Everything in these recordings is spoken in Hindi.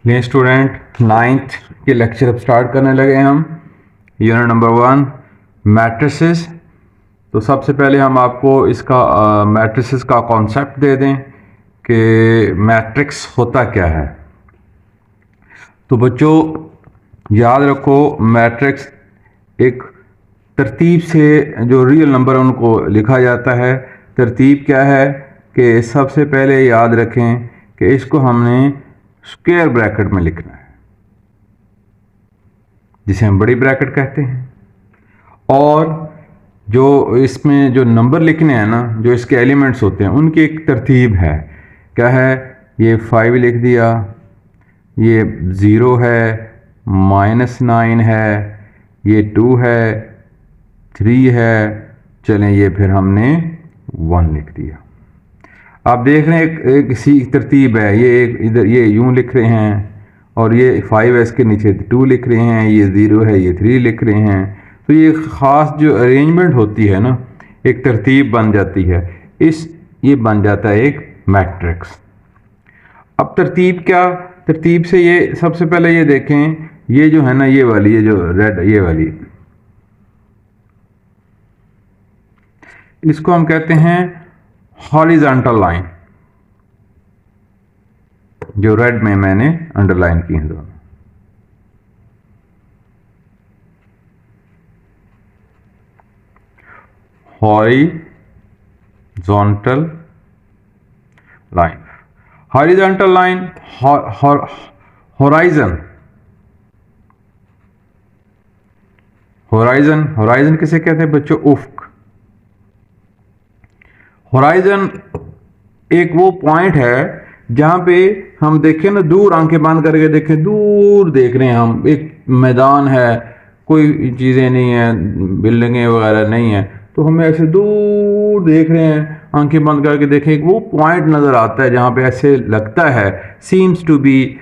लिए स्टूडेंट नाइन्थ के लेक्चर अब स्टार्ट करने लगे हम। Unit number 1 matrices. तो सबसे पहले हम आपको इसका मैट्रिसेस का कॉन्सेप्ट दे दें कि मैट्रिक्स होता क्या है। तो बच्चों याद रखो, मैट्रिक्स एक तरतीब से जो रियल नंबर उनको लिखा जाता है। तरतीब क्या है कि सबसे पहले याद रखें कि इसको हमने स्क्वायर ब्रैकेट में लिखना है, जिसे हम बड़ी ब्रैकेट कहते हैं। और जो इसमें जो नंबर लिखने हैं ना, जो इसके एलिमेंट्स होते हैं, उनकी एक तरतीब है। क्या है? ये 5 लिख दिया, ये 0 है, -9 है, ये 2 है, 3 है, चलें ये फिर हमने 1 लिख दिया। आप देख रहे हैं एक सी तरतीब है। ये एक इधर ये यूं लिख रहे हैं, और ये 5 है, इसके नीचे 2 लिख रहे हैं, ये 0 है, ये 3 लिख रहे हैं। तो ये ख़ास जो अरेंजमेंट होती है ना, एक तरतीब बन जाती है। ये बन जाता है एक मैट्रिक्स। अब तरतीब क्या? तरतीब से ये सबसे पहले ये देखें, ये जो है ना, ये वाली, ये जो रेड, ये वाली, इसको हम कहते हैं हॉरिजॉन्टल लाइन, जो रेड में मैंने अंडरलाइन की हैं दोनों। Horizontal line, horizontal line, horizon, horizon, horizon किसे कहते हैं बच्चों? उफ्क। होराइजन एक वो पॉइंट है जहां पे हम देखें ना, दूर आंखें बंद करके देखें, दूर देख रहे हैं हम, एक मैदान है, कोई चीज़ें नहीं है, बिल्डिंगें वगैरह नहीं है, तो हमें ऐसे दूर देख रहे हैं, आंखें बंद करके देखें, एक वो पॉइंट नज़र आता है जहाँ पे ऐसे लगता है, सीम्स टू बी,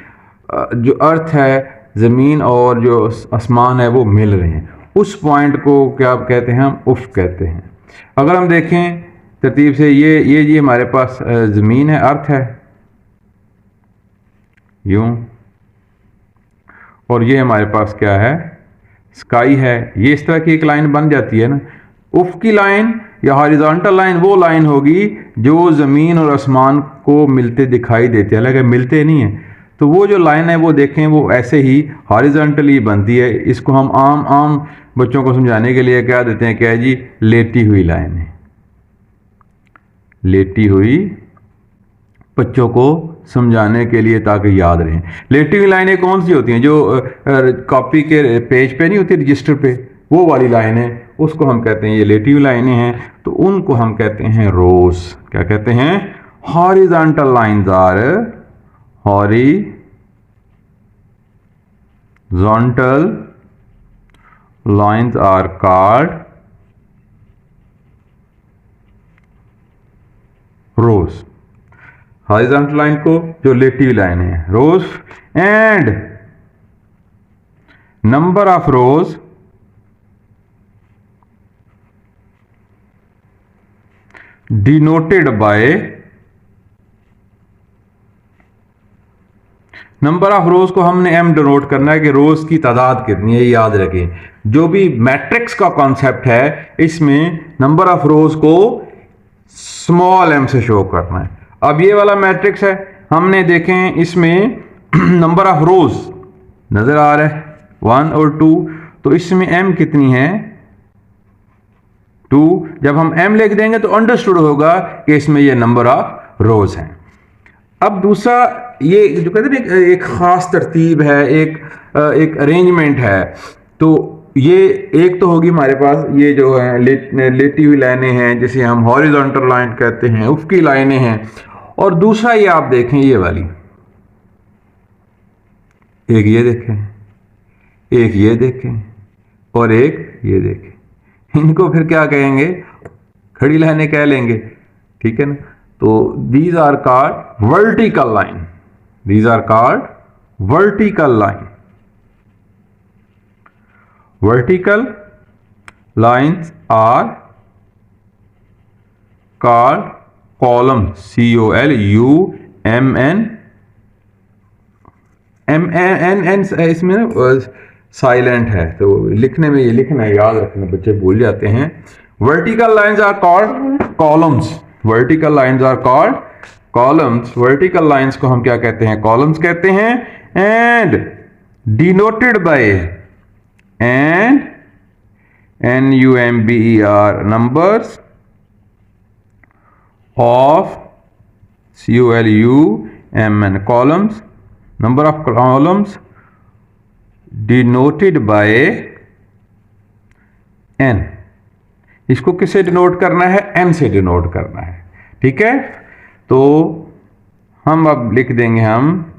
जो अर्थ है, ज़मीन और जो आसमान है वो मिल रहे हैं। उस पॉइंट को क्या कहते हैं? हम उफ कहते हैं। अगर हम देखें तरतीब से, ये हमारे पास ज़मीन है, अर्थ है यूं, और ये हमारे पास क्या है? स्काई है। ये इस तरह की एक लाइन बन जाती है ना। उफ की लाइन या हॉरिजॉन्टल लाइन वो लाइन होगी जो ज़मीन और आसमान को मिलते दिखाई देते हैं, हालांकि मिलते नहीं हैं। तो वो जो लाइन है वो देखें, वो ऐसे ही हॉरिजॉन्टली बनती है। इसको हम आम बच्चों को समझाने के लिए क्या देते हैं? क्या जी? लेटी हुई लाइन है। लेटी हुई, बच्चों को समझाने के लिए ताकि याद रहें। लेटी हुई लाइनें कौन सी होती हैं? जो कॉपी के पेज पे नहीं होती, रजिस्टर पे, वो वाली लाइन है, उसको हम कहते हैं ये लेटी हुई लाइनें हैं। तो उनको हम कहते हैं रोज। क्या कहते हैं? Horizontal lines are, horizontal lines are called rows. Horizontal line को, जो लेटी हुई लाइन है, rows. And number of rows denoted by, number of rows को हमने m डिनोट करना है कि रोज की तादाद कितनी है। याद रखें, जो भी मैट्रिक्स का कॉन्सेप्ट है, इसमें नंबर ऑफ रोज को स्मॉल m से शो करना है। अब ये वाला मैट्रिक्स है, हमने देखें इसमें नंबर ऑफ रोज नजर आ रहा है 1 और 2, तो इसमें m कितनी है? 2। जब हम m लिख देंगे तो अंडरस्टूड होगा कि इसमें ये नंबर ऑफ रोज हैं। अब दूसरा, ये जो कहते हैं एक खास तरतीब है, एक अरेंजमेंट है। तो ये एक तो होगी हमारे पास, ये जो है लेटी हुई लाइनें हैं, जिसे हम हॉरिजॉन्टल लाइन कहते हैं, उफकी लाइनें हैं। और दूसरा ये आप देखें, ये वाली, एक ये देखें, एक ये देखें, और एक ये देखें। इनको फिर क्या कहेंगे? खड़ी लाइनें कह लेंगे, ठीक है ना। तो these are called vertical line. These are called vertical line. Vertical lines are called column, COLUMN. M N N इसमें साइलेंट है, तो लिखने में ये लिखना है, याद रखना, बच्चे भूल जाते हैं। Vertical lines are called columns, vertical lines are called columns, vertical lines को हम क्या कहते हैं, कॉलम्स कहते हैं। And denoted by and NUMBER numbers of COLUMN columns, number of columns denoted by n। इसको किससे डिनोट करना है, n से डिनोट करना है, ठीक है। तो हम अब लिख देंगे, हम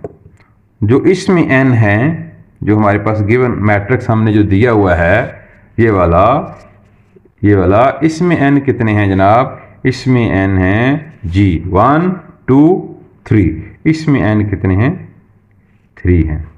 जो इसमें n है, जो हमारे पास गिवन मैट्रिक्स हमने जो दिया हुआ है, ये वाला इसमें n कितने हैं जनाब, इसमें n है जी 1 2 3, इसमें n कितने हैं, 3 हैं।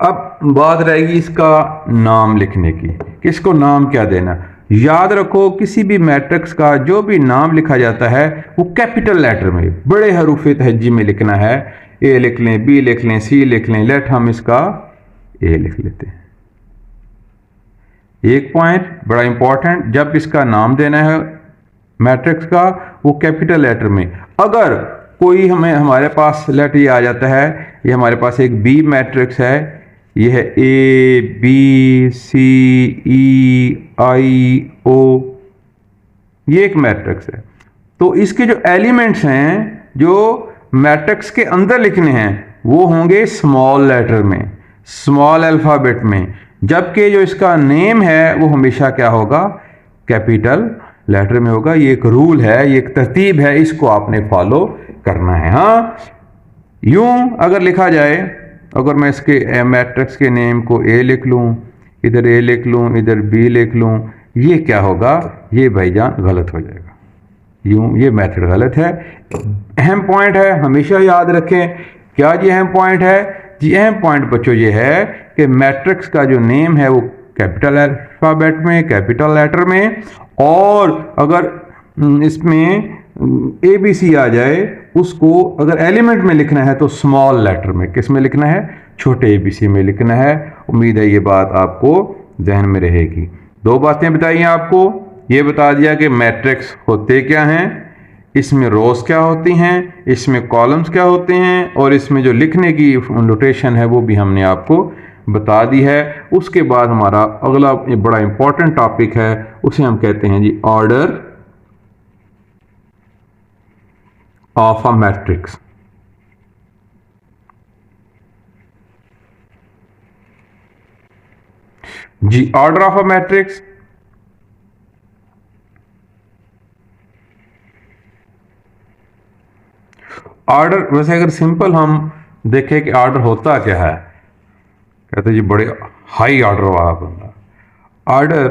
अब बात रहेगी इसका नाम लिखने की, किसको नाम क्या देना। याद रखो, किसी भी मैट्रिक्स का जो भी नाम लिखा जाता है वो कैपिटल लेटर में, बड़े हरूफ तहज्जी में लिखना है। ए लिख लें, बी लिख लें, सी लिख लें, लेट हम इसका ए लिख लेते हैं। एक पॉइंट बड़ा इंपॉर्टेंट, जब इसका नाम देना है मैट्रिक्स का, वो कैपिटल लेटर में। अगर कोई हमारे पास लेट ये आ जाता है, ये हमारे पास एक बी मैट्रिक्स है, ये है ए बी सी ई आई ओ, ये एक मैट्रिक्स है। तो इसके जो एलिमेंट्स हैं जो मैट्रिक्स के अंदर लिखने हैं वो होंगे स्मॉल लेटर में, स्मॉल अल्फाबेट में, जबकि जो इसका नेम है वो हमेशा क्या होगा, कैपिटल लेटर में होगा। ये एक रूल है, ये एक तरतीब है, इसको आपने फॉलो करना है। हाँ, यूं अगर लिखा जाए, अगर मैं इसके मैट्रिक्स के नेम को ए लिख लूं, इधर ए लिख लूं, इधर बी लिख लूं, ये क्या होगा, ये भाईजान गलत हो जाएगा। यूं ये मेथड गलत है। अहम पॉइंट है, हमेशा याद रखें। क्या जी अहम पॉइंट है जी? अहम पॉइंट बच्चों ये है कि मैट्रिक्स का जो नेम है वो कैपिटल अल्फाबेट में, कैपिटल लेटर में, और अगर इसमें ABC आ जाए, उसको अगर एलिमेंट में लिखना है तो स्मॉल लेटर में, किस में लिखना है, छोटे ABC में लिखना है। उम्मीद है ये बात आपको जहन में रहेगी। दो बातें बताई हैं आपको, ये बता दिया कि मैट्रिक्स होते क्या हैं, इसमें रोज क्या होती हैं, इसमें कॉलम्स क्या होते हैं, और इसमें जो लिखने की नोटेशन है वो भी हमने आपको बता दी है। उसके बाद हमारा अगला बड़ा इंपॉर्टेंट टॉपिक है, उसे हम कहते हैं जी ऑर्डर ऑफ अ मैट्रिक्स। जी order of a matrix, order वैसे अगर सिंपल हम देखें कि ऑर्डर होता क्या है, कहते जी बड़े हाई ऑर्डर वाला बंदा। ऑर्डर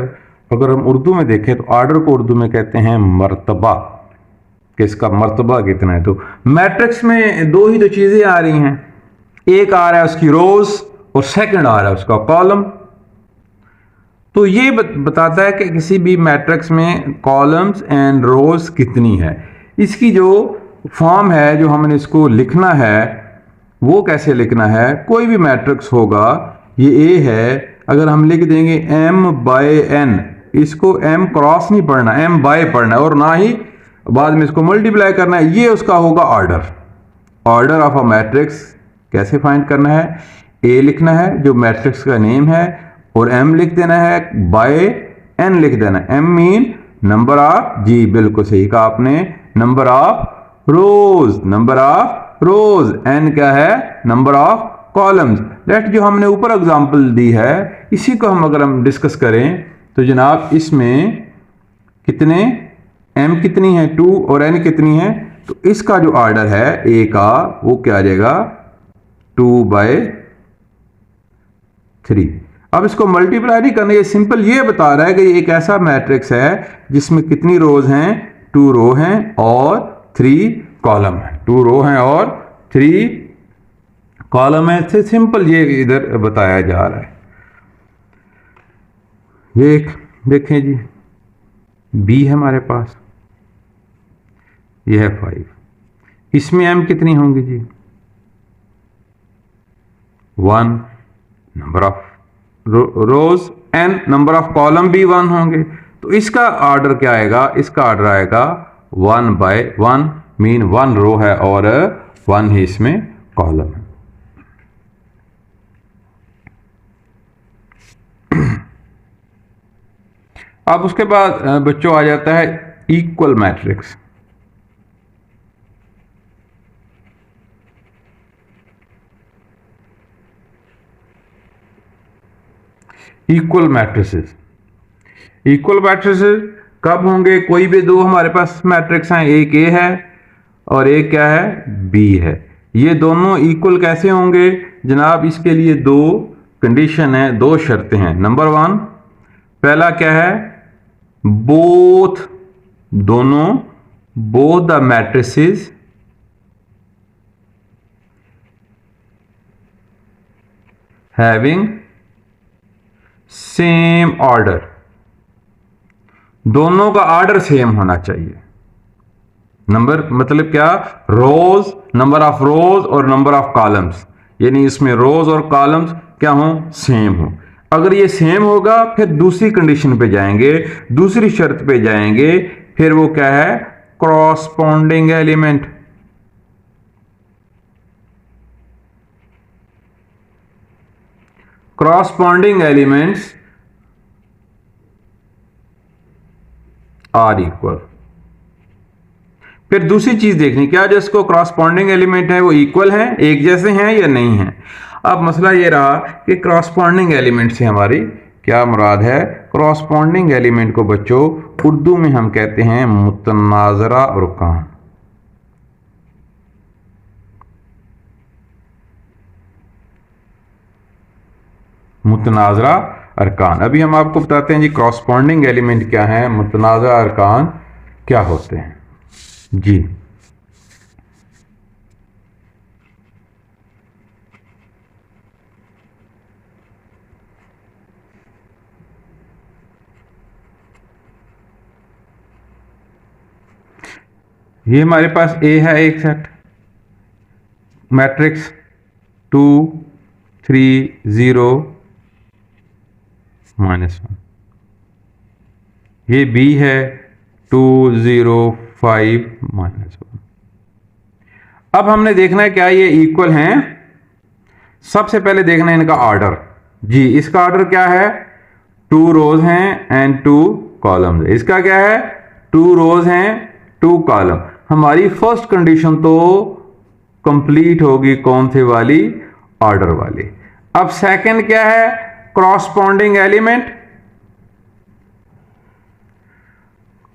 अगर हम उर्दू में देखें तो ऑर्डर को उर्दू में कहते हैं मर्तबा, कि इसका मर्तबा कितना है। तो मैट्रिक्स में दो ही तो चीज़ें आ रही हैं, एक आ रहा है उसकी रोज और सेकंड आ रहा है उसका कॉलम। तो ये बताता है कि किसी भी मैट्रिक्स में कॉलम्स एंड रोज कितनी है। इसकी जो फॉर्म है, जो हमने इसको लिखना है, वो कैसे लिखना है। कोई भी मैट्रिक्स होगा, ये ए है, अगर हम लिख देंगे m/n, इसको m क्रॉस नहीं पढ़ना, m/, पढ़ना है, और ना ही बाद में इसको मल्टीप्लाई करना है, ये उसका होगा order. Order of a matrix कैसे फाइंड करना है, ए लिखना है जो मैट्रिक्स का नेम है, और m लिख देना है, बाय n लिख देना है। m मीन नंबर ऑफ, जी बिल्कुल सही कहा आपने, number of rose, number of rose, n क्या है, नंबर ऑफ कॉलम्स। लेट जो हमने ऊपर एग्जांपल दी है, इसी को अगर हम डिस्कस करें तो जनाब इसमें कितने m कितनी है 2 और n कितनी है, तो इसका जो ऑर्डर है a का वो क्या आ जाएगा 2/3। अब इसको मल्टीप्लाई नहीं करना, ये सिंपल ये बता रहा है कि ये एक ऐसा मैट्रिक्स है जिसमें कितनी रोज हैं, 2 रो हैं और 3 कॉलम है, 2 रो हैं और 3 कॉलम है। से सिंपल ये इधर बताया जा रहा है। ये देखें जी, बी है हमारे पास, ये है 5, इसमें m कितनी होंगी जी, 1 number of rows N number of column भी 1 होंगे। तो इसका ऑर्डर क्या आएगा, इसका ऑर्डर आएगा 1/1, मीन 1 रो है और 1 ही इसमें कॉलम है। अब उसके बाद बच्चों आ जाता है equal matrix. Equal matrices, equal matrices कब होंगे, कोई भी दो हमारे पास मैट्रिक्स हैं, एक ए है और एक क्या है, बी है। ये दोनों इक्वल कैसे होंगे जनाब, इसके लिए दो कंडीशन है, दो शर्तें हैं। नंबर 1, पहला क्या है, बोथ दोनों, both the matrices having same order, दोनों का ऑर्डर सेम होना चाहिए। नंबर मतलब क्या, रोज, नंबर ऑफ रोज और नंबर ऑफ कॉलम्स, यानी इसमें रोज और कॉलम्स क्या हो, सेम हो। अगर ये सेम होगा फिर दूसरी कंडीशन पे जाएंगे, दूसरी शर्त पे जाएंगे, फिर वो क्या है, corresponding element. Corresponding elements are equal. फिर दूसरी चीज देखनी, क्या जो इसको कॉरस्पॉन्डिंग एलिमेंट है वो इक्वल है, एक जैसे हैं या नहीं है। अब मसला ये रहा कि कॉरस्पॉन्डिंग एलिमेंट से हमारी क्या मुराद है। कॉरस्पॉन्डिंग एलिमेंट को बच्चों उर्दू में हम कहते हैं मुतनाज़रा अरकान। मुतनाज़रा अरकान, अभी हम आपको बताते हैं जी कॉरस्पॉन्डिंग एलिमेंट क्या है, मुतनाज़रा अरकान क्या होते हैं जी। ये हमारे पास ए है, एक सेट मैट्रिक्स 2 3 0 -1। ये बी है 2 0 5 -1। अब हमने देखना है क्या ये इक्वल हैं। सबसे पहले देखना है इनका ऑर्डर जी। इसका ऑर्डर क्या है, 2 रोज हैं एंड 2 कॉलम। इसका क्या है, 2 रोज हैं 2 कॉलम। हमारी फर्स्ट कंडीशन तो कंप्लीट होगी कौन से वाली, ऑर्डर वाली। अब सेकंड क्या है, कॉरस्पॉन्डिंग एलिमेंट।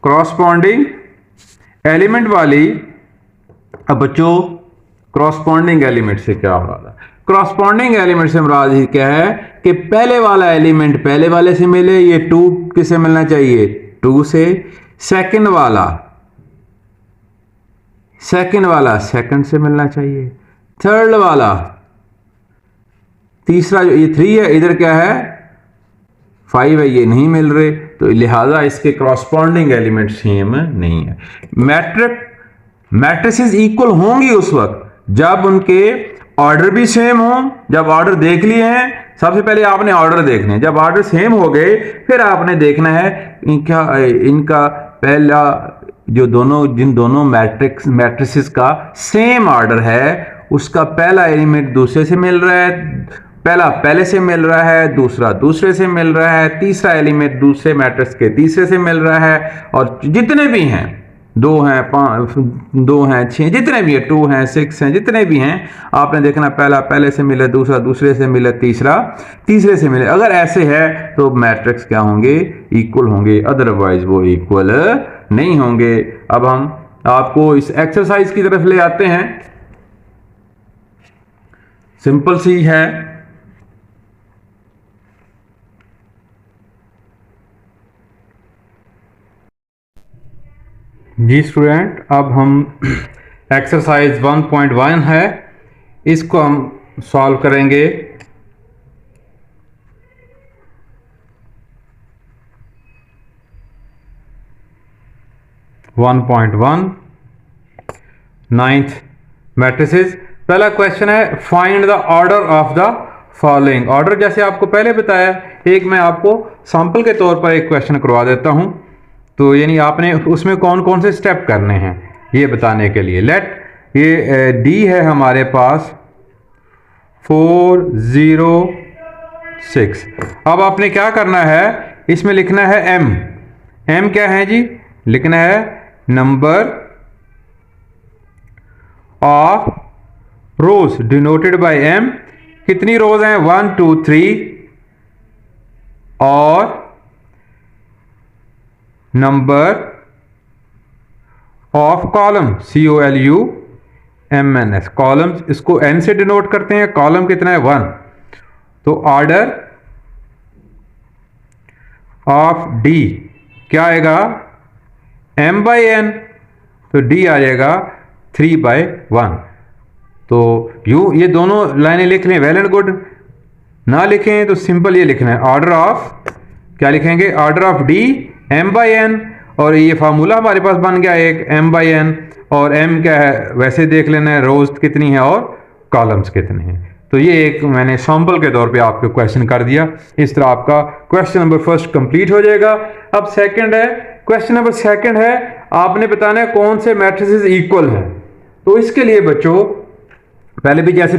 कॉरस्पॉन्डिंग एलिमेंट वाली। अब बच्चों कॉरस्पॉन्डिंग एलिमेंट से क्या हो रहा है, कॉरस्पॉन्डिंग एलिमेंट से मुराद ही क्या है कि पहले वाला एलिमेंट पहले वाले से मिले, ये 2 किससे मिलना चाहिए, 2 से। सेकंड वाला सेकंड से मिलना चाहिए। थर्ड वाला, तीसरा जो ये 3 है, इधर क्या है 5 है, ये नहीं मिल रहे, तो लिहाजा इसके कॉरस्पॉन्डिंग एलिमेंट सेम नहीं है। मैट्रिसेस इक्वल होंगी उस वक्त जब उनके ऑर्डर भी सेम हो। जब ऑर्डर देख लिए हैं, सबसे पहले आपने ऑर्डर देखने, जब ऑर्डर सेम हो गए फिर आपने देखना है इनका पहला जो जिन दोनों मैट्रिसेस का सेम ऑर्डर है, उसका पहला एलिमेंट दूसरे से मिल रहा है, पहला पहले से मिल रहा है, दूसरा दूसरे से मिल रहा है, तीसरा एलिमेंट दूसरे मैट्रिक्स के तीसरे से मिल रहा है, और जितने भी हैं 2 हैं 5 2 हैं 6 जितने भी हैं 2 हैं 6 हैं जितने भी हैं, आपने देखना पहला पहले से मिले, दूसरा दूसरे से मिले, तीसरा तीसरे से मिले। अगर ऐसे है तो मैट्रिक्स क्या होंगे, इक्वल होंगे, अदरवाइज वो इक्वल नहीं होंगे। अब हम आपको इस एक्सरसाइज की तरफ ले आते हैं। सिंपल सी है, जी स्टूडेंट। अब हम एक्सरसाइज 1.1 है, इसको हम सॉल्व करेंगे। Ninth matrices. पहला क्वेश्चन है, find the order of the following order जैसे आपको पहले बताया। एक मैं आपको सैंपल के तौर पर एक क्वेश्चन करवा देता हूं, तो यानी आपने उसमें कौन कौन से स्टेप करने हैं ये बताने के लिए। लेट ये डी है हमारे पास 406। अब आपने क्या करना है, इसमें लिखना है एम। एम क्या है जी, लिखना है number of rows denoted by M. कितनी रोज हैं, 1 2 3, और number of column COLUMNS, columns इसको n से डिनोट करते हैं, कॉलम कितना है 1। तो ऑर्डर ऑफ डी क्या आएगा, m/n, तो डी आ जाएगा 3/1। तो यूं ये दोनों लाइनें लिख लें, वेल एंड गुड। ना लिखें तो सिंपल ये लिखना है ऑर्डर ऑफ, क्या लिखेंगे, ऑर्डर ऑफ डी m/n, और ये फार्मूला हमारे पास बन गया एक m/n, और m क्या है वैसे देख लेना है, रोज कितनी है और कॉलम्स कितने हैं। तो ये एक मैंने सैंपल के तौर पे आपको क्वेश्चन कर दिया। इस तरह आपका क्वेश्चन नंबर फर्स्ट कंप्लीट हो जाएगा। अब सेकंड है, क्वेश्चन नंबर सेकंड है, आपने बताना है कौन से मैट्रिसेस इक्वल हैं। तो इसके लिए बच्चों पहले भी जैसे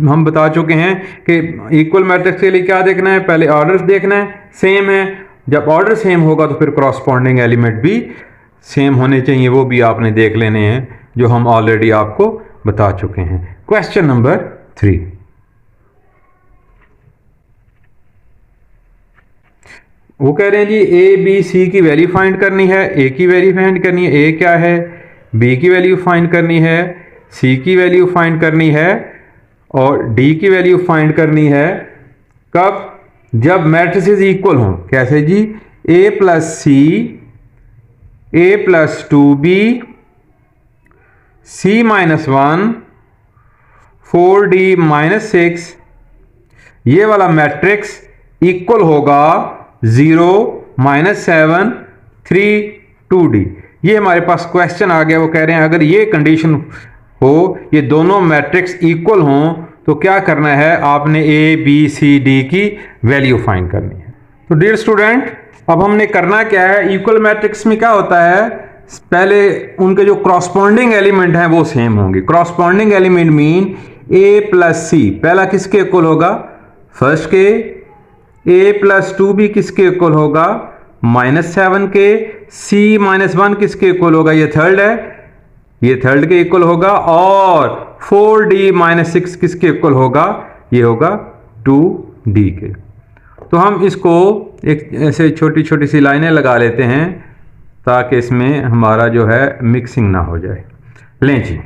हम बता चुके हैं कि इक्वल मैट्रिक्स के लिए क्या देखना है, पहले ऑर्डर्स देखना है, सेम है। जब ऑर्डर सेम होगा तो फिर करॉस्पॉन्डिंग एलिमेंट भी सेम होने चाहिए, वो भी आपने देख लेने हैं जो हम ऑलरेडी आपको बता चुके हैं। क्वेश्चन नंबर 3, वो कह रहे हैं जी ए बी सी की वैल्यू फाइंड करनी है। ए की वैल्यू फाइंड करनी है, ए क्या है, बी की वैल्यू फाइंड करनी है, सी की वैल्यू फाइंड करनी है, और डी की वैल्यू फाइंड करनी है। कब, जब मैट्रिसेस इक्वल हों। कैसे जी, A plus C, A plus 2b, c minus 1, 4d minus 6, ये वाला मैट्रिक्स इक्वल होगा 0 माइनस 7 3 2d। ये हमारे पास क्वेश्चन आ गया। वो कह रहे हैं अगर ये कंडीशन हो, ये दोनों मैट्रिक्स इक्वल हों, तो क्या करना है, आपने ए बी सी डी की वैल्यू फाइंड करनी है। तो डियर स्टूडेंट, अब हमने करना क्या है, इक्वल मैट्रिक्स में क्या होता है, पहले उनके जो क्रॉसपॉन्डिंग एलिमेंट हैं वो सेम होंगे। क्रॉसपॉन्डिंग एलिमेंट मीन ए प्लस सी, पहला किसके इक्वल होगा, फर्स्ट के। ए प्लस 2b किसके इक्वल होगा, -7 के। c माइनस 1 किसके इक्वल होगा, ये थर्ड है, ये थर्ड के इक्वल होगा। और 4d माइनस 6 किसके इक्वल होगा, ये होगा 2d के। तो हम इसको एक ऐसे छोटी छोटी सी लाइनें लगा लेते हैं ताकि इसमें हमारा जो है मिक्सिंग ना हो जाए। लें जी,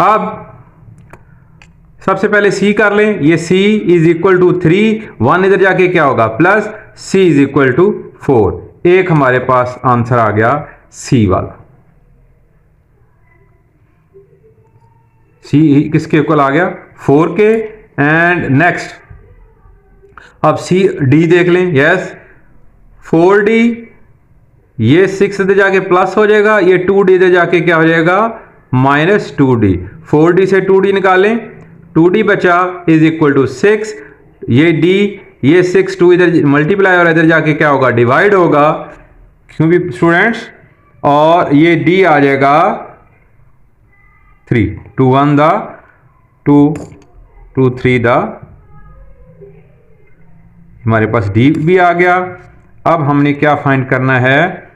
अब सबसे पहले c कर लें। ये c इज इक्वल टू 3, 1 इधर जाके क्या होगा plus, c is equal to 4। एक हमारे पास आंसर आ गया c वाला। c किसके इक्वल आ गया, 4 के। एंड नेक्स्ट, अब c d देख लें। यस, 4d, ये 6 इधर जाके प्लस हो जाएगा, ये 2d इधर जाके क्या हो जाएगा, माइनस 2d। 4d से 2d निकालें, 2d बचा इज इक्वल टू 6। ये d, ये 6 2 इधर मल्टीप्लाई और इधर जाके क्या होगा, डिवाइड होगा, क्योंकि स्टूडेंट्स, और ये d आ जाएगा 3, 2 1 द 2 2 3 द, हमारे पास d भी आ गया। अब हमने क्या फाइंड करना है,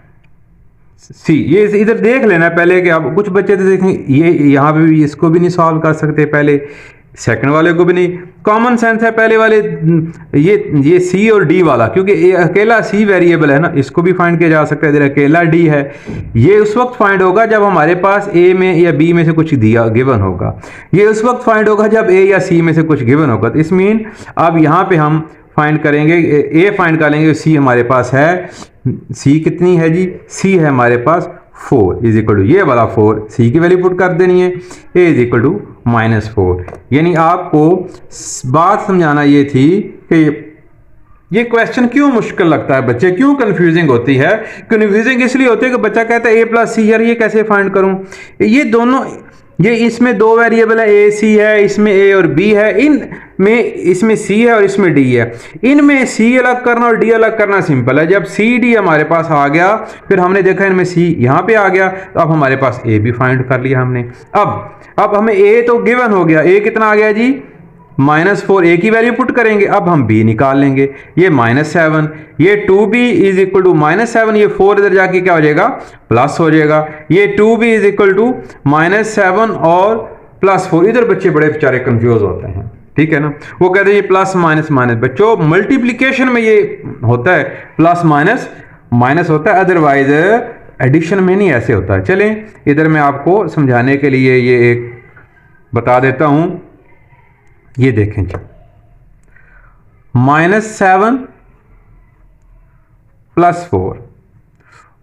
सी। ये इधर देख लेना पहले कि अब कुछ बच्चे तो देखें ये यहाँ पे भी इसको भी नहीं सॉल्व कर सकते, पहले सेकंड वाले को भी नहीं। कॉमन सेंस है पहले वाले, ये सी और डी वाला, क्योंकि ये अकेला सी वेरिएबल है ना, इसको भी फाइंड किया जा सकता है। इधर अकेला डी है, ये उस वक्त फाइंड होगा जब हमारे पास ए में या बी में से कुछ दिया गिवन होगा। ये उस वक्त फाइंड होगा जब ए या सी में से कुछ गिवन होगा। तो इस मीन अब यहाँ पे हम फाइंड करेंगे, ए फाइंड कर लेंगे, सी हमारे पास है, सी कितनी है जी, सी है हमारे पास 4 इज इक्वल टू ये वाला 4, सी की वैल्यू पुट कर देनी है, ए इज इक्वल टू -4। यानी आपको बात समझाना ये थी कि ये क्वेश्चन क्यों मुश्किल लगता है बच्चे, क्यों कंफ्यूजिंग होती है। कंफ्यूजिंग इसलिए होती है कि बच्चा कहता है ए प्लस सी, यार ये कैसे फाइंड करूं। ये दोनों ये इसमें दो वेरिएबल है, ए सी है, इसमें ए और बी है, इसमें सी है और इसमें डी है। इनमें सी अलग करना और डी अलग करना सिंपल है। जब सी डी हमारे पास आ गया, फिर हमने देखा इनमें सी यहाँ पे आ गया, तो अब हमारे पास ए भी फाइंड कर लिया हमने। अब हमें ए तो गिवन हो गया, ए कितना आ गया जी -4, ए की वैल्यू पुट करेंगे। अब हम बी निकाल लेंगे, ये -7, ये 2b इज इक्वल टू -7, ये 4 इधर जाके क्या हो जाएगा प्लस हो जाएगा, ये 2b इज इक्वल टू -7 और +4। इधर बच्चे बड़े बेचारे कंफ्यूज होते हैं, ठीक है ना, वो कहते हैं ये प्लस माइनस माइनस। बच्चों मल्टीप्लिकेशन में ये होता है प्लस माइनस माइनस होता है, अदरवाइज एडिशन में नहीं ऐसे होता है। चलें इधर मैं आपको समझाने के लिए ये एक बता देता हूं, ये देखें जी, -7 +4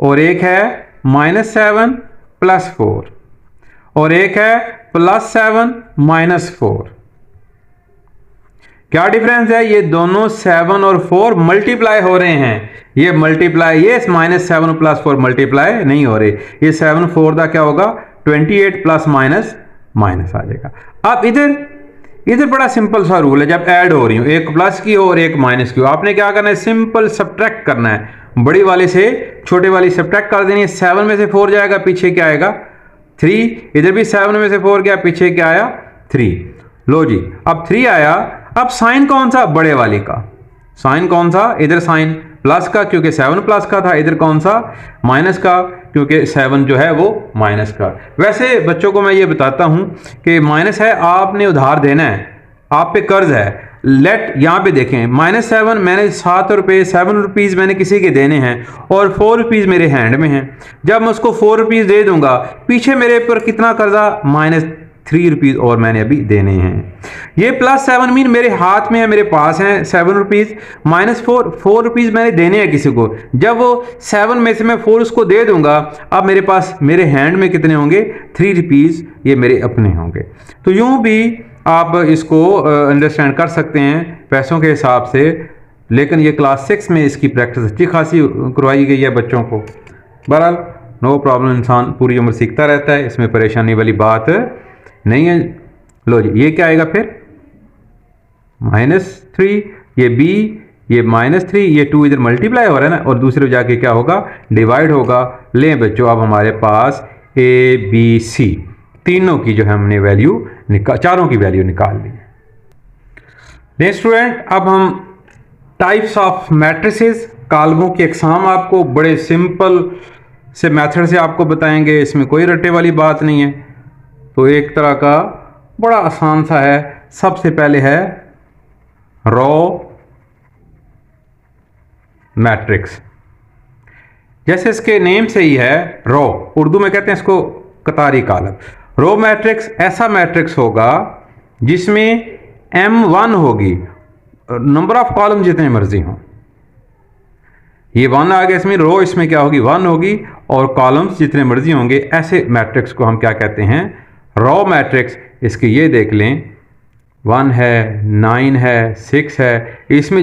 और एक है -7 +4 और एक है +7 -4। क्या डिफरेंस है? ये दोनों 7 और 4 मल्टीप्लाई हो रहे हैं, ये मल्टीप्लाई, ये -7 +4 मल्टीप्लाई नहीं हो रहे। ये 7 4 का क्या होगा 28 प्लस माइनस माइनस आ जाएगा। अब इधर बड़ा सिंपल सा रूल है, जब ऐड हो रही हो, एक प्लस की हो और एक माइनस की हो, आपने क्या करना है सिंपल सब्ट्रैक्ट करना है, बड़ी वाले से छोटे वाली सब्ट्रैक्ट कर देनी है। 7 में से 4 जाएगा, पीछे क्या आएगा 3, इधर भी 7 में से 4 गया, पीछे क्या आया 3। लो जी अब 3 आया, अब साइन कौन सा बड़े वाली का, साइन कौन सा, इधर साइन प्लस का क्योंकि 7 प्लस का था, इधर कौन सा माइनस का क्योंकि 7 जो है वो माइनस का। वैसे बच्चों को मैं ये बताता हूं कि माइनस है, आपने उधार देना है, आप पे कर्ज है। लेट यहाँ पे देखें -7 मैंने 7 रुपये 7 रुपीज़ मैंने किसी के देने हैं और 4 रुपीज़ मेरे हैंड में हैं। जब मैं उसको 4 रुपीज़ दे दूंगा, पीछे मेरे पर कितना कर्जा -3 रुपीज़ और मैंने अभी देने हैं। ये +7 मीन मेरे हाथ में है, मेरे पास है 7 रुपीज़, -4 रुपीज़ मैंने देने हैं किसी को। जब वो 7 में से मैं 4 उसको दे दूंगा, अब मेरे पास मेरे हैंड में कितने होंगे 3 रुपीज़, ये मेरे अपने होंगे। तो यूं भी आप इसको अंडरस्टैंड कर सकते हैं पैसों के हिसाब से, लेकिन ये क्लास 6 में इसकी प्रैक्टिस अच्छी खासी करवाई गई है बच्चों को। बहरहाल नो प्रॉब्लम, इंसान पूरी उम्र सीखता रहता है, इसमें परेशानी वाली बात नहीं है। लो जी ये क्या आएगा फिर -3, ये b, ये -3, ये 2 इधर मल्टीप्लाई हो रहा है ना, और दूसरे जाके क्या होगा डिवाइड होगा। लें बच्चों अब हमारे पास a b c तीनों की जो है हमने वैल्यू चारों की वैल्यू निकाल ली। नेक्स्ट स्टूडेंट, अब हम टाइप्स ऑफ मैट्रिसेस, कॉलमों की अक़साम आपको बड़े सिंपल से मेथड से आपको बताएंगे, इसमें कोई रट्टे वाली बात नहीं है। तो एक तरह का बड़ा आसान सा है, सबसे पहले है रो मैट्रिक्स। जैसे इसके नेम से ही है रो, उर्दू में कहते हैं इसको कतारी कॉलम। रो मैट्रिक्स ऐसा मैट्रिक्स होगा जिसमें M1 होगी, नंबर ऑफ कॉलम जितने मर्जी हों, ये 1 आ गया इसमें, रो इसमें क्या होगी 1 होगी और कॉलम्स जितने मर्जी होंगे। ऐसे मैट्रिक्स को हम क्या कहते हैं रो मैट्रिक्स। इसके ये देख लें 1 है, 9 है, 6 है, इसमें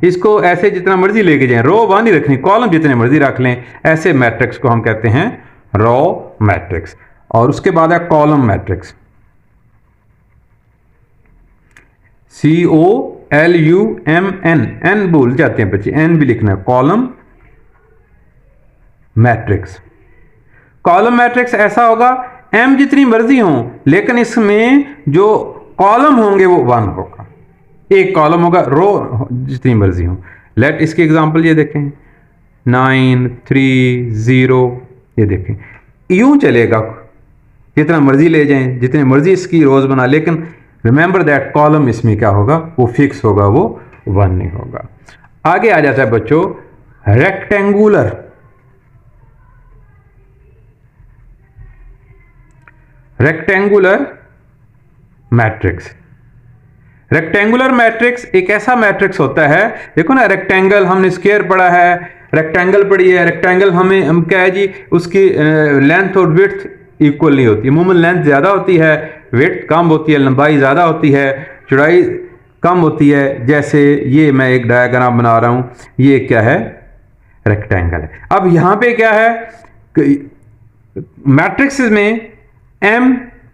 इसको ऐसे जितना मर्जी लेके जाएं, रो 1 ही रखनी, कॉलम जितने मर्जी रख लें, ऐसे मैट्रिक्स को हम कहते हैं रो मैट्रिक्स। और उसके बाद है कॉलम मैट्रिक्स, COLUMN, N भूल जाते हैं बच्चे, N भी लिखना है, कॉलम मैट्रिक्स। कॉलम मैट्रिक्स ऐसा होगा M जितनी मर्जी हो, लेकिन इसमें जो कॉलम होंगे वो 1 होगा, एक कॉलम होगा, रो जितनी मर्जी हो। लेट इसकी एग्जांपल ये देखें 9 3 0, ये देखें यूं चलेगा, जितना मर्जी ले जाएं, जितने मर्जी इसकी रोज बना, लेकिन रिमेंबर दैट कॉलम इसमें क्या होगा वो फिक्स होगा, वो 1 नहीं होगा। आगे आ जाता है बच्चों rectangular. Rectangular matrix, rectangular matrix एक ऐसा मैट्रिक्स होता है, देखो ना रेक्टेंगल हमने स्क्वायर पढ़ा है, रेक्टेंगल पढ़ी है, रेक्टेंगल हम क्या है जी उसकी लेंथ और विड्थ इक्वल नहीं होती, अमूमन लेंथ ज़्यादा होती है, विड्थ कम होती है, लंबाई ज़्यादा होती है, चौड़ाई कम होती है। जैसे ये मैं एक डायग्राम बना रहा हूँ, ये क्या है रेक्टेंगल है। अब यहाँ पे क्या है मैट्रिक्स में M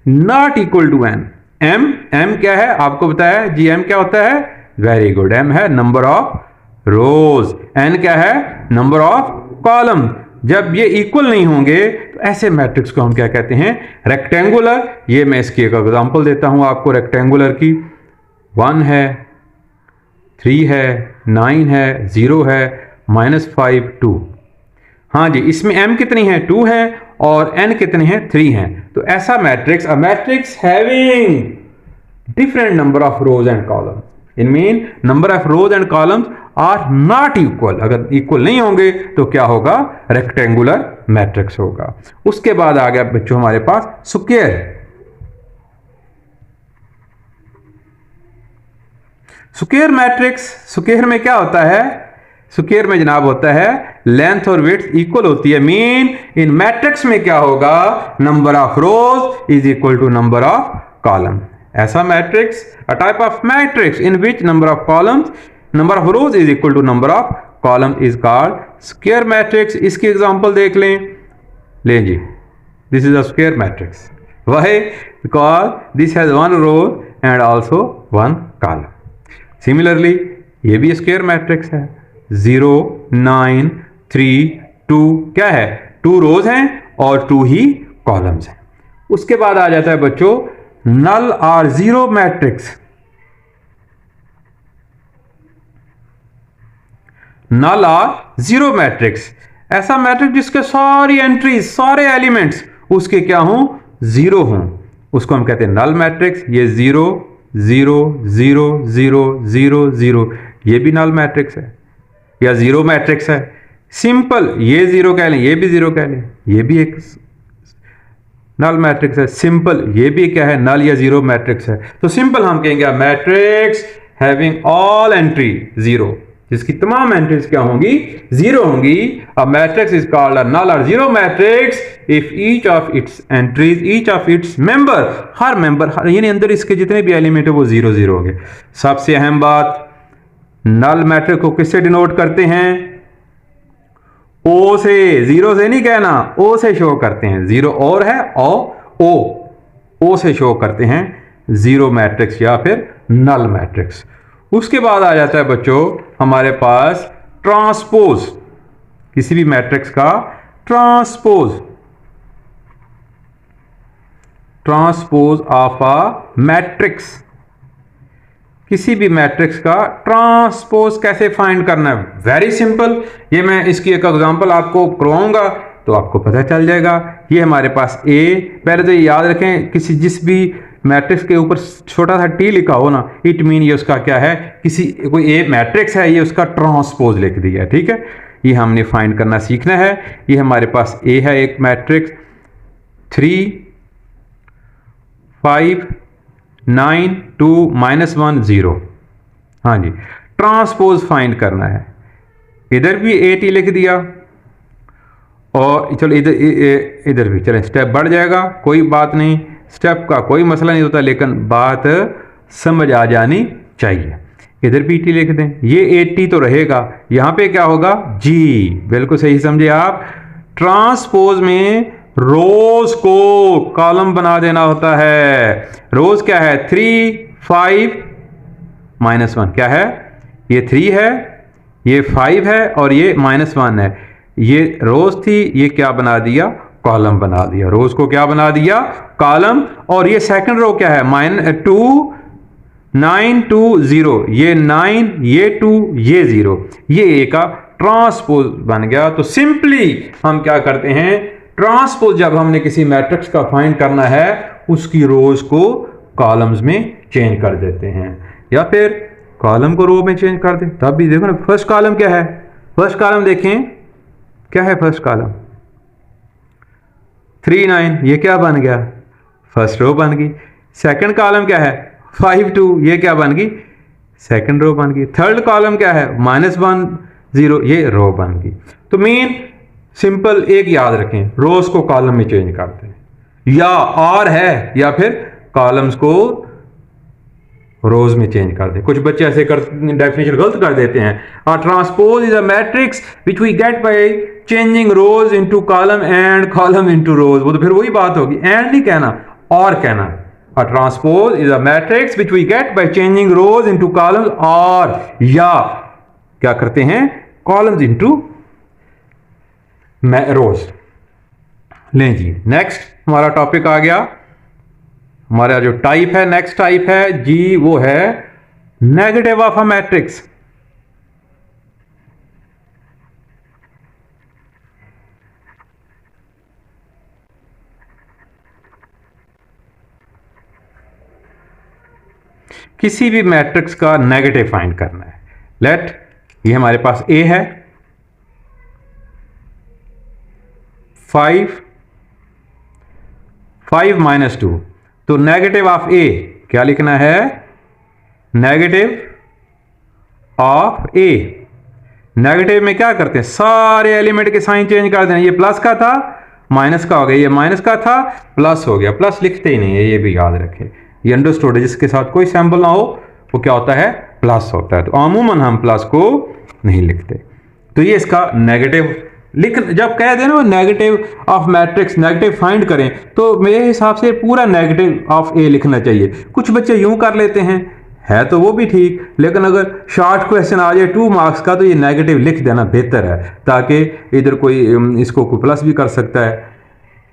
not equal to N. M क्या है आपको बताया जी, एम क्या होता है, वेरी गुड, एम है नंबर ऑफ रोज, एन क्या है नंबर ऑफ कॉलम। जब ये इक्वल नहीं होंगे तो ऐसे मैट्रिक्स को हम क्या कहते हैं, रेक्टेंगुलर। ये मैं इसकी एक एग्जांपल देता हूं आपको रेक्टेंगुलर की। 1 है, 3 है, 9 है, 0 है, -5 2। हाँ जी, इसमें m कितनी है 2 है और n कितने हैं 3 हैं। तो ऐसा matrix, a matrix having different number of rows and column, in mean number of rows and columns are not equal. अगर इक्वल नहीं होंगे तो क्या होगा, रेक्टेंगुलर मैट्रिक्स होगा। उसके बाद आ गया बच्चों हमारे पास स्क्वायर। स्क्वायर मैट्रिक्स, स्क्वायर में क्या होता है, स्क्वायर में जनाब होता है लेंथ और विड्थ इक्वल होती है। मीन इन मैट्रिक्स में क्या होगा, number of rows is equal to number of column. ऐसा matrix, a type of matrix in which number of columns, number of rows is equal to number of column is called square matrix. इसकी एग्जांपल देख लें जी, this is a square matrix. Why, because this has 1 row and also 1 column. Similarly ये भी स्क्वायर मैट्रिक्स है, 0 9 3 2, क्या है 2 रोज हैं और 2 ही कॉलम्स हैं। उसके बाद आ जाता है बच्चों नल और जीरो मैट्रिक्स। नल और जीरो मैट्रिक्स, ऐसा मैट्रिक्स जिसके सारी एंट्रीज, सारे एलिमेंट्स उसके क्या हों, जीरो हों, उसको हम कहते हैं नल मैट्रिक्स। ये 0 0 0 0 0 0, ये भी नल मैट्रिक्स है या जीरो मैट्रिक्स है। सिंपल, ये 0 कह लें, ये भी 0 कह लें, ये भी एक नल मैट्रिक्स है। सिंपल, ये भी क्या है, नल या जीरो मैट्रिक्स है। तो सिंपल हम कहेंगे मैट्रिक्स हैविंग ऑल एंट्री 0, जिसकी तमाम एंट्रीज क्या होंगी, 0 होंगी। A matrix is called a null और zero matrix if each of its entries, each of its member, हर मेंबर, यानी अंदर इसके जितने भी एलिमेंट है वो 0 0 होंगे। सबसे अहम बात, नल मैट्रिक्स को किससे डिनोट करते हैं, ओ से, 0 से नहीं कहना, ओ से शो करते हैं। 0 और है ओ से शो करते हैं जीरो मैट्रिक्स या फिर नल मैट्रिक्स। उसके बाद आ जाता है बच्चों हमारे पास ट्रांसपोज, किसी भी मैट्रिक्स का ट्रांसपोज ऑफ अ मैट्रिक्स। किसी भी मैट्रिक्स का ट्रांसपोज कैसे फाइंड करना है, वेरी सिंपल। ये मैं इसकी एक एग्जांपल आपको करवाऊंगा तो आपको पता चल जाएगा। ये हमारे पास ए, पहले तो ये याद रखें, किसी जिस भी मैट्रिक्स के ऊपर छोटा सा टी लिखा हो ना, इट मीन ये उसका क्या है, किसी कोई ए मैट्रिक्स है, ये उसका ट्रांसपोज लिख दिया, ठीक है। ये हमने फाइंड करना सीखना है। ये हमारे पास ए है एक मैट्रिक्स, 3 5 9 2 -1 0। हाँ जी, ट्रांसपोज फाइंड करना है। इधर भी ए टी लिख दिया और चलो इधर भी, चलें स्टेप बढ़ जाएगा, कोई बात नहीं, स्टेप का कोई मसला नहीं होता, लेकिन बात समझ आ जानी चाहिए। इधर भी टी लिख दें, ये 80 तो रहेगा, यहां पे क्या होगा जी, बिल्कुल सही समझे आप। ट्रांसपोज में रोज को कॉलम बना देना होता है। रोज क्या है, 3 5 -1, क्या है, ये 3 है, ये 5 है और ये -1 है। ये रोज थी, ये क्या बना दिया, कॉलम बना दिया। रोज को क्या बना दिया, कॉलम। और ये सेकंड रो क्या है, -2 9 2 0, ये 9, ये 2, ये 0, ये ए का ट्रांसपोज बन गया। तो सिंपली हम क्या करते हैं, ट्रांसपोज जब हमने किसी मैट्रिक्स का फाइंड करना है, उसकी रोज को कॉलम्स में चेंज कर देते हैं, या फिर कॉलम को रो में चेंज कर दें। तब भी देखो ना, फर्स्ट कॉलम क्या है, फर्स्ट कॉलम देखें क्या है, फर्स्ट कॉलम 3 9, ये क्या बन गया, फर्स्ट रो बन गई। सेकंड कॉलम क्या है, 5 2, ये क्या बन गई, सेकंड रो बन गई। थर्ड कॉलम क्या है, -1 0, ये रो बन गई। तो मेन सिंपल एक याद रखें, रोज को कॉलम में चेंज करते हैं, या और है, या फिर कॉलम्स को रोज में चेंज कर दे। कुछ बच्चे ऐसे डेफिनेशन गलत कर देते हैं। और transpose is a matrix which we get by changing rows into column and column into rows. वो तो फिर वही बात होगी, एंड नहीं कहना, और कहना, a transpose is a matrix which we get by changing rows into columns, और या क्या करते हैं, कॉलम्स इनटू रोज। लें जी, नेक्स्ट हमारा टॉपिक आ गया, हमारा जो टाइप है, नेक्स्ट टाइप है जी, वो है नेगेटिव ऑफ अ मैट्रिक्स। किसी भी मैट्रिक्स का नेगेटिव फाइंड करना है। लेट, ये हमारे पास ए है, 5 माइनस 2, तो नेगेटिव ऑफ ए क्या लिखना है, नेगेटिव ऑफ ए। नेगेटिव में क्या करते हैं, सारे एलिमेंट के साइन चेंज कर देना, ये प्लस का था माइनस का हो गया, ये माइनस का था प्लस हो गया, प्लस लिखते ही नहीं है, ये भी याद रखें, ये अंडरस्टूड है, जिसके साथ कोई सैंपल ना हो वो क्या होता है, प्लस होता है, तो अमूमन हम प्लस को नहीं लिखते। तो ये इसका नेगेटिव लिख, जब कह देना वो negative of matrix, negative find करें, तो मेरे हिसाब से पूरा नेगेटिव ऑफ ए लिखना चाहिए। कुछ बच्चे यूं कर लेते हैं, है तो वो भी ठीक, लेकिन अगर शॉर्ट क्वेश्चन आ जाए 2 मार्क्स का, तो ये नेगेटिव लिख देना बेहतर है, ताकि इधर कोई इसको कोई प्लस भी कर सकता है,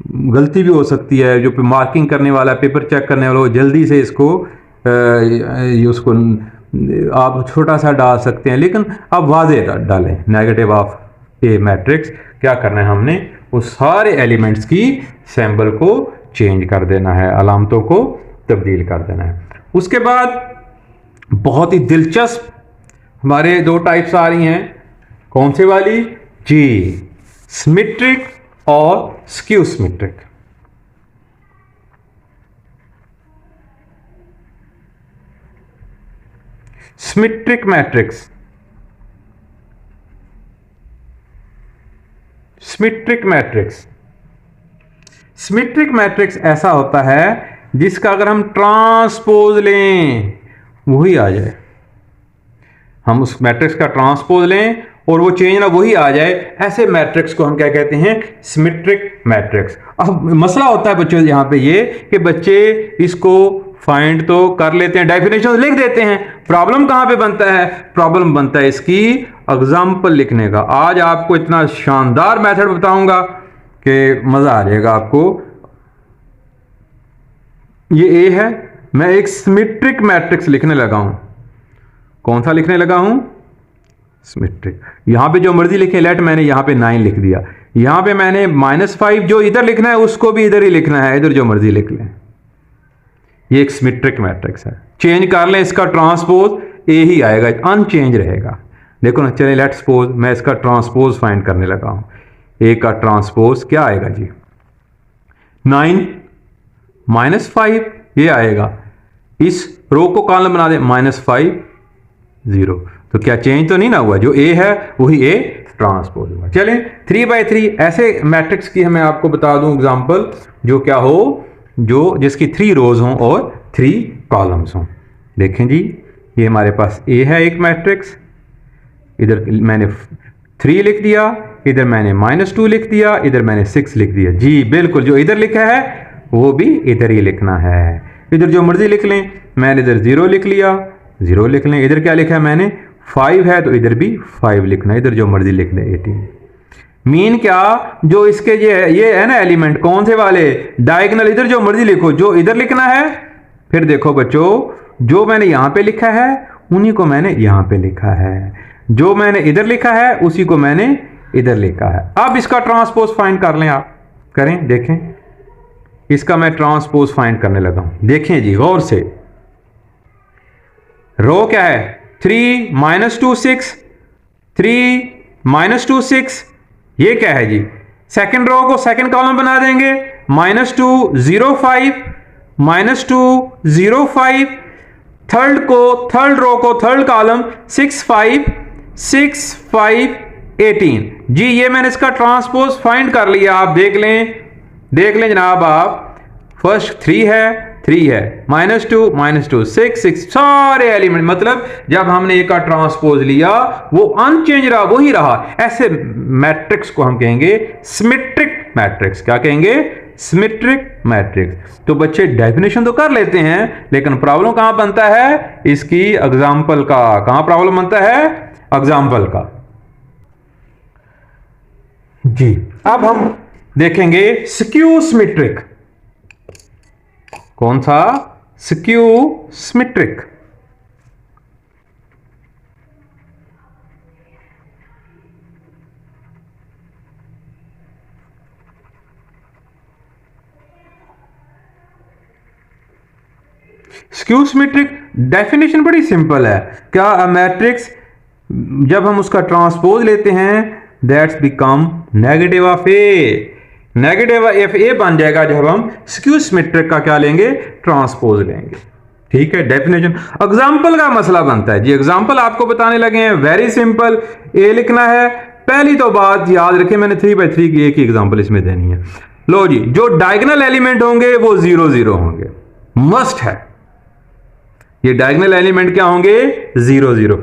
गलती भी हो सकती है, जो मार्किंग करने वाला है, पेपर चेक करने वाला, वो जल्दी से इसको उसको आप छोटा सा डाल सकते हैं, लेकिन आप वाज़े डालें नेगेटिव ऑफ ए मैट्रिक्स। क्या करना है हमने, वो सारे एलिमेंट्स की सैंपल को चेंज कर देना है, अलामतों को तब्दील कर देना है। उसके बाद बहुत ही दिलचस्प हमारे 2 टाइप्स आ रही हैं, कौन से वाली जी, सिमेट्रिक और skew symmetric. Symmetric matrix, symmetric matrix, symmetric matrix ऐसा होता है जिसका अगर हम ट्रांसपोज लें वही आ जाए, हम उस मैट्रिक्स का ट्रांसपोज लें और वो चेंज ना वही आ जाए, ऐसे मैट्रिक्स को हम क्या कहते हैं, सिमेट्रिक मैट्रिक्स। अब मसला होता है बच्चों यहाँ पे ये कि बच्चे इसको फाइंड तो कर लेते हैं, डेफिनेशन लिख देते हैं, प्रॉब्लम कहाँ पे बनता है, प्रॉब्लम बनता है इसकी एग्जाम्पल लिखने का। आज आपको इतना शानदार मेथड बताऊंगा कि मजा आ जाएगा आपको। ये ए है, मैं एक सिमेट्रिक मैट्रिक्स लिखने लगा हूं, कौन सा लिखने लगा हूं, सिमेट्रिक। यहां पे जो मर्जी लिखे, लेट मैंने यहां पे 9 लिख दिया, यहां पे मैंने -5 जो इधर लिखना है उसको भी इधर ही लिखना है, इधर जो मर्जी लिख लें। ये एक सिमेट्रिक मैट्रिक्स है, चेंज कर लें इसका ट्रांसपोज ए ही आएगा, अनचेंज रहेगा। देखो ना, चलिए लेट्स सपोज मैं इसका ट्रांसपोज फाइंड करने लगा हूं, ए का ट्रांसपोज क्या आएगा जी, 9 -5 ये आएगा, इस रो को कॉलम बना दे, -5 0, तो क्या चेंज तो नहीं ना हुआ, जो ए है वही ए ट्रांसपोज हुआ। चलें 3x3 ऐसे मैट्रिक्स की मैं आपको बता दूं एग्जांपल, जो क्या हो, जो जिसकी 3 रोज हों और 3 कॉलम्स हों। देखें जी, ये हमारे पास ए है एक मैट्रिक्स, इधर मैंने 3 लिख दिया, इधर मैंने -2 लिख दिया, इधर मैंने 6 लिख दिया जी, बिल्कुल जो इधर लिखा है वो भी इधर ही लिखना है, इधर जो मर्जी लिख लें, मैंने इधर 0 लिख लिया, 0 लिख लें, इधर क्या लिखा है मैंने 5 है तो इधर भी 5 लिखना, इधर जो मर्जी लिख लें 18। मीन क्या, जो इसके ये है ना एलिमेंट, कौन से वाले, डायगोनल, इधर जो मर्जी लिखो, जो इधर लिखना है, फिर देखो बच्चों जो मैंने यहां पे लिखा है उन्हीं को मैंने यहां पे लिखा है, जो मैंने इधर लिखा है उसी को मैंने इधर लिखा है। अब इसका ट्रांसपोज फाइंड कर लें, आप करें, देखें, इसका मैं ट्रांसपोज फाइंड करने लगा हूं। देखें जी गौर से, रो क्या है 3 -2 6, 3 -2 6, ये क्या है जी, सेकंड रो को सेकंड कॉलम बना देंगे, -2 0 5, -2 0 5, थर्ड रो को थर्ड कॉलम 6 5 6 5 18 जी, ये मैंने इसका ट्रांसपोज फाइंड कर लिया। आप देख लें जनाब, आप फर्स्ट 3 है, -2 6 6, सारे एलिमेंट, मतलब जब हमने एक का ट्रांसपोज लिया वो अनचेंज रहा, वही रहा। ऐसे मैट्रिक्स को हम कहेंगे सिमेट्रिक मैट्रिक्स। क्या कहेंगे, सिमेट्रिक मैट्रिक्स। तो बच्चे डेफिनेशन तो कर लेते हैं, लेकिन प्रॉब्लम कहां बनता है इसकी, एग्जाम्पल का। कहां प्रॉब्लम बनता है, एग्जाम्पल का। जी अब हम देखेंगे स्क्यू सिमेट्रिक। कौन सा, skew symmetric. Skew symmetric definition बड़ी सिंपल है। क्या, मैट्रिक्स जब हम उसका ट्रांसपोज लेते हैं that's become negative of A. Negative of A बन जाएगा जब हम स्क्यू सिमेट्रिक का क्या लेंगे, ट्रांसपोज लेंगे। ठीक है, डेफिनेशन। एग्जाम्पल का मसला बनता है जी। एग्जाम्पल आपको बताने लगे हैं, वेरी सिंपल। ए लिखना है, पहली तो बात याद रखें मैंने 3/3 की एक ही एग्जाम्पल इसमें देनी है। लो जी, जो डायगोनल एलिमेंट होंगे वो 0 0 होंगे, मस्ट है। ये डायगोनल एलिमेंट क्या होंगे, 0 0।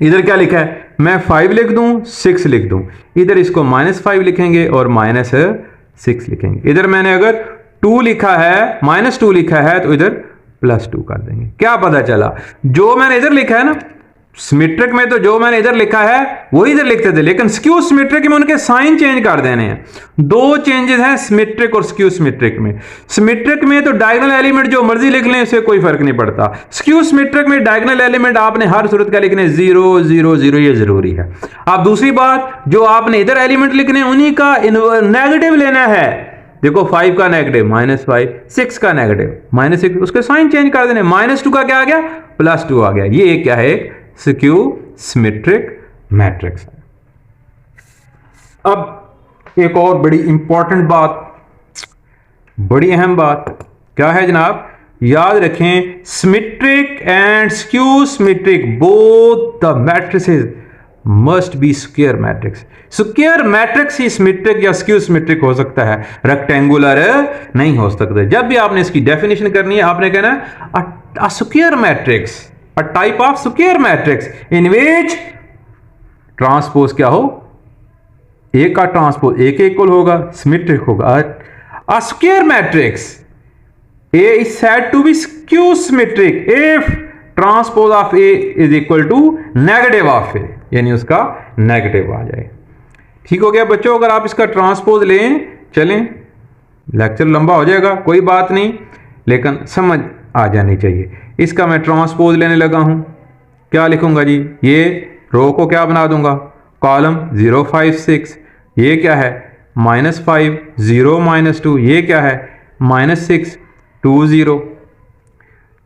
इधर क्या लिखा है, मैं 5 लिख दूं, 6 लिख दूं, इधर इसको -5 लिखेंगे और -6 लिखेंगे। इधर मैंने अगर 2 लिखा है, -2 लिखा है तो इधर +2 कर देंगे। क्या पता चला, जो मैंने इधर लिखा है ना सिमेट्रिक में, तो जो मैंने इधर लिखा है वो इधर लिखते थे, लेकिन स्क्यू सिमेट्रिक में उनके साइन चेंज कर देने हैं। दो चेंजेस हैं सिमेट्रिक और स्क्यू सिमेट्रिक में। सिमेट्रिक में तो डायगोनल एलिमेंट जो मर्जी लिख लें, इससे कोई फर्क नहीं पड़ता। स्क्यू सिमेट्रिक में डायगोनल एलिमेंट आपने हर सूरत का लिखने 0 0 0, ये जरूरी है। अब दूसरी बात, जो आपने इधर एलिमेंट लिखने उन्हीं का नेगेटिव लेना है। देखो 5 का नेगेटिव -5, 6 का नेगेटिव -6, उसके साइन चेंज कर देने। -2 का क्या आ गया, +2 आ गया। ये क्या है, स्क्यू सिमेट्रिक मैट्रिक्स है। अब एक और बड़ी इंपॉर्टेंट बात, बड़ी अहम बात क्या है जनाब, याद रखें, symmetric and skew symmetric both the matrices must be square matrix. Square matrix he symmetric या स्क्यू सिमेट्रिक हो सकता है, रेक्टेंगुलर नहीं हो सकता। जब भी आपने इसकी डेफिनेशन करनी है, आपने कहना है अ square matrix, a type of square matrix in which transpose क्या हो, ए का ट्रांसपोज ए के इक्वल होगा, सिमेट्रिक होगा। a square matrix A is said to be skew symmetric if transpose of A is equal to negative of A, यानी उसका नेगेटिव आ जाए। ठीक हो गया बच्चों, अगर आप इसका ट्रांसपोज लें, चलें लेक्चर लंबा हो जाएगा, कोई बात नहीं, लेकिन समझ आ जानी चाहिए। इसका मैं ट्रांसपोज लेने लगा हूं, क्या लिखूंगा जी, ये रो को क्या बना दूंगा, कॉलम 0 5 6, ये क्या है -5 0 -2, ये क्या है -6 2 0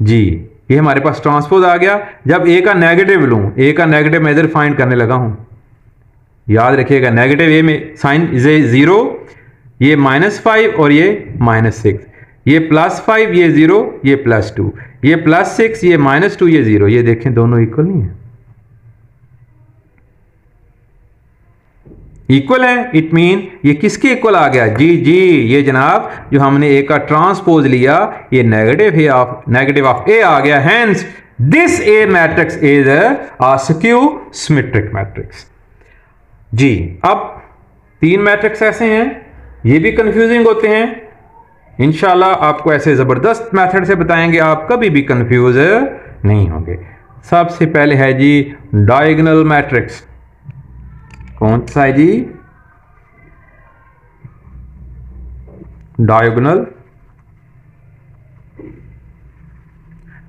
जी। ये हमारे पास ट्रांसपोज आ गया। जब ए का नेगेटिव लूं, ए का नेगेटिव मैं इधर फाइंड करने लगा हूं, याद रखिएगा नेगेटिव ए में साइन 0, ये -5 और ये -6, ये +5 ये 0 ये +2, ये +6 ये -2 ये 0, ये देखें दोनों इक्वल नहीं है, इक्वल है। इट मीन ये किसके इक्वल आ गया जी, ये जनाब जो हमने ए का ट्रांसपोज लिया, ये नेगेटिव ऑफ ए आ गया। Hence this A matrix is a skew symmetric matrix जी। अब 3 मैट्रिक्स ऐसे हैं, ये भी कंफ्यूजिंग होते हैं, इंशाल्लाह आपको ऐसे जबरदस्त मेथड से बताएंगे, आप कभी भी कंफ्यूज नहीं होंगे। सबसे पहले है जी डायगोनल मैट्रिक्स। कौन सा है जी, डायगोनल।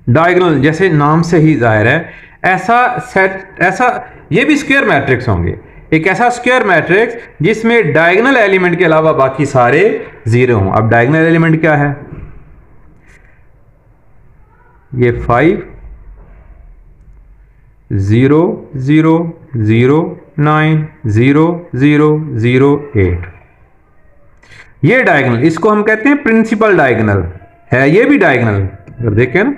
डायगोनल जैसे नाम से ही जाहिर है, ऐसा सेट, ऐसा ये भी स्क्वायर मैट्रिक्स होंगे। एक ऐसा स्क्वायर मैट्रिक्स जिसमें डायगोनल एलिमेंट के अलावा बाकी सारे 0 हों। अब डायगोनल एलिमेंट क्या है, ये 5 0 0 0 9 0 0 0 8, ये डायगोनल, इसको हम कहते हैं प्रिंसिपल डायगोनल है। ये भी डायगोनल अगर देखें ना,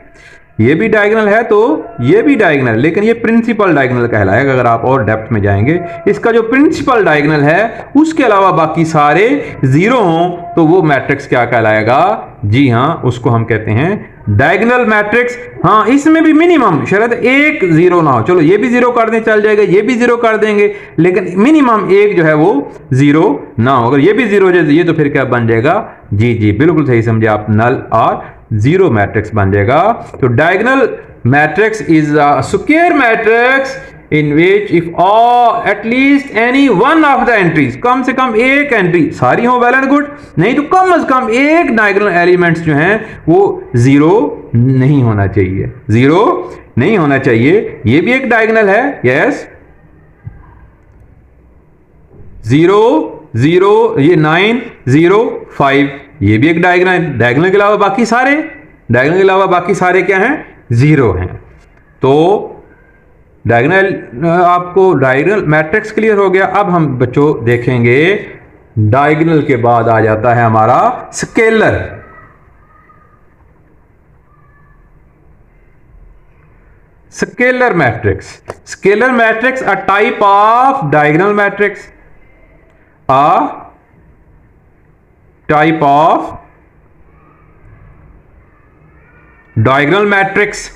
ये भी डायगोनल है तो ये भी डायगोनल, लेकिन ये प्रिंसिपल डायगोनल कहलाएगा अगर आप और डेप्थ में जाएंगे। इसका जो प्रिंसिपल डायगोनल है उसके अलावा बाकी सारे जीरो हों तो वो मैट्रिक्स क्या कहलाएगा? जी हाँ, उसको हम कहते हैं डायगोनल मैट्रिक्स। हाँ, इसमें भी मिनिमम शर्त एक जीरो ना हो। चलो ये भी जीरो कर दें चल जाएगा, ये भी जीरो कर देंगे, लेकिन मिनिमम एक जो है वो जीरो ना हो। अगर ये भी जीरो हो ये तो फिर क्या बन जाएगा? जी जी बिल्कुल सही समझे आप, नल और जीरो मैट्रिक्स बन जाएगा। तो diagonal matrix is a square matrix in which if all at least any one of the entries, कम से कम एक एंट्री, सारी हो वेल एंड गुड, नहीं तो कम से कम एक डायगोनल एलिमेंट्स जो हैं वो जीरो नहीं होना चाहिए, जीरो नहीं होना चाहिए। ये भी एक डायगोनल है, यस, 0 0, ये 9 0 5, ये भी एक डायगोनल है। डायगोनल के अलावा बाकी सारे, डायगोनल के अलावा बाकी सारे क्या हैं? जीरो हैं। तो डायगोनल, आपको डायगोनल मैट्रिक्स क्लियर हो गया। अब हम बच्चों देखेंगे डायगोनल के बाद आ जाता है हमारा scalar. Scalar matrix, scalar matrix a type of diagonal matrix, a type of diagonal matrix.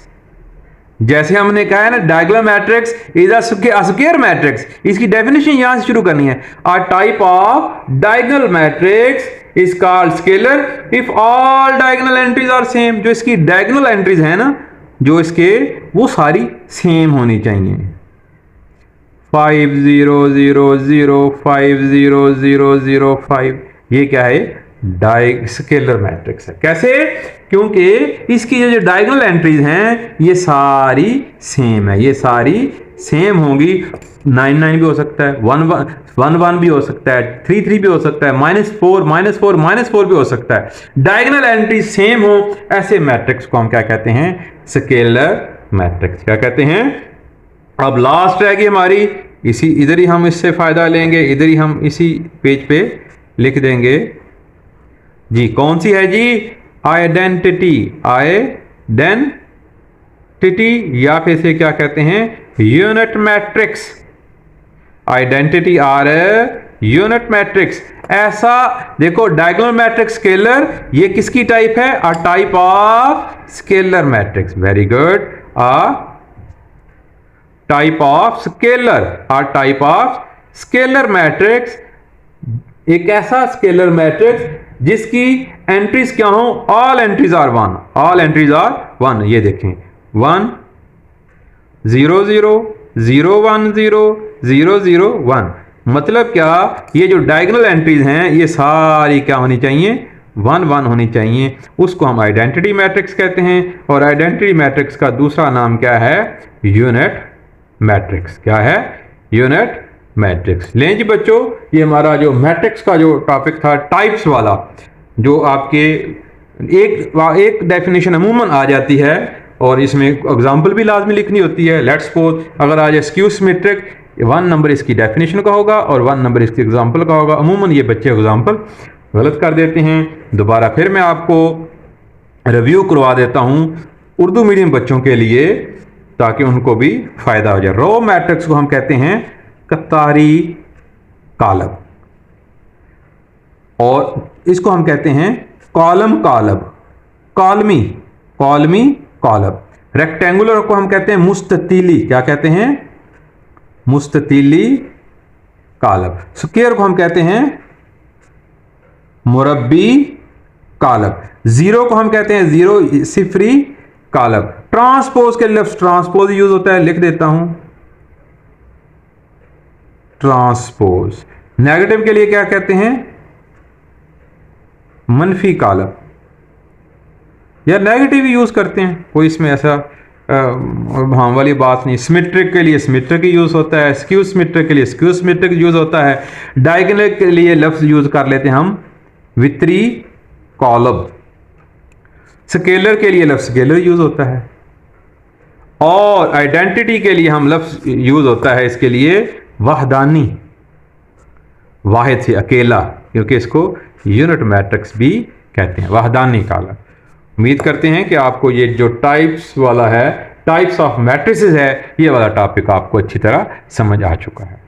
जैसे हमने कहा है ना, diagonal matrix is a square matrix, इसकी डेफिनेशन यहां से शुरू करनी है। A type of diagonal matrix is called scalar if all diagonal entries are same. जो इसकी डायगोनल एंट्रीज है ना, जो इसके, वो सारी सेम होनी चाहिए। 5 0 0 0 5 0 0 0 5, ये क्या है? स्केलर मैट्रिक्स है। कैसे? क्योंकि इसकी जो डायगोनल एंट्रीज हैं ये सारी सेम है, ये सारी सेम होंगी। 9 9 भी हो सकता है, 1 1 1 भी हो सकता है, 3 3 भी हो सकता है, -4 -4 -4 भी हो सकता है। डायगोनल एंट्रीज सेम हो, ऐसे मैट्रिक्स को हम क्या कहते हैं? Scalar matrix. क्या कहते हैं? अब लास्ट रहेगी हमारी, इसी इधर ही हम इससे फायदा लेंगे, इधर ही हम इसी पेज पे लिख देंगे जी। कौन सी है जी? आइडेंटिटी, आइडेंटिटी, या फिर से क्या कहते हैं? Unit matrix. Identity or unit matrix. ऐसा देखो, डायगोनल मैट्रिक्स स्केलर, ये किसकी टाइप है? A type of scalar matrix. Very good, a type of scalar, a type of scalar matrix. एक ऐसा स्केलर मैट्रिक्स जिसकी एंट्रीज क्या हो? All entries are 1, all entries are 1। ये देखें, 1 0 0 0 1 0 0 0 1। मतलब क्या? ये जो डायगोनल एंट्रीज हैं ये सारी क्या होनी चाहिए? 1 1 होनी चाहिए। उसको हम आइडेंटिटी मैट्रिक्स कहते हैं। और आइडेंटिटी मैट्रिक्स का दूसरा नाम क्या है? Unit matrix. क्या है? Unit matrix. लें जी बच्चों, ये हमारा जो मैट्रिक्स का जो टॉपिक था टाइप्स वाला, जो आपके एक डेफिनेशन अमूमन आ जाती है और इसमें एग्जांपल भी लाजमी लिखनी होती है। लेट्स सपोज अगर आज स्क्यू सिमेट्रिक, 1 नंबर इसकी डेफिनेशन का होगा और 1 नंबर इसकी एग्जांपल का होगा। अमूमन ये बच्चे एग्जांपल गलत कर देते हैं। दोबारा फिर मैं आपको रिव्यू करवा देता हूँ उर्दू मीडियम बच्चों के लिए, ताकि उनको भी फायदा हो जाए। रो मैट्रिक्स को हम कहते हैं कतारी कालब, और इसको हम कहते हैं कॉलम कालब, कॉलमी, कॉलमी कालब। रेक्टेंगुलर को हम कहते हैं मुस्ततीली। क्या कहते हैं? मुस्ततीली कालब। स्क्वायर को हम कहते हैं मुरब्बी कालब। जीरो को हम कहते हैं जीरो सिफरी कालब। ट्रांसपोज के लफ्ज ट्रांसपोज यूज होता है, लिख देता हूं ट्रांसपोज। नेगेटिव के लिए क्या कहते हैं? मनफी कालब, या नेगेटिव यूज करते हैं, कोई इसमें ऐसा भाव वाली बात नहीं। सिमेट्रिक के लिए सिमेट्रिक यूज होता है, स्क्यू सिमेट्रिक के लिए स्क्यू सिमेट्रिक यूज होता है। डायगोनल के लिए लफ्ज यूज कर लेते हैं हम वित्री कॉलब। स्केलर के लिए लफ्ज स्केलर यूज होता है, और आइडेंटिटी के लिए हम लफ्ज यूज होता है इसके लिए वहदानी, वाहिद से अकेला, क्योंकि इसको यूनिट मैट्रिक्स भी कहते हैं, वहदानी कालब। उम्मीद करते हैं कि आपको ये जो टाइप्स वाला है, टाइप्स ऑफ मैट्रिसेस है, ये वाला टॉपिक आपको अच्छी तरह समझ आ चुका है।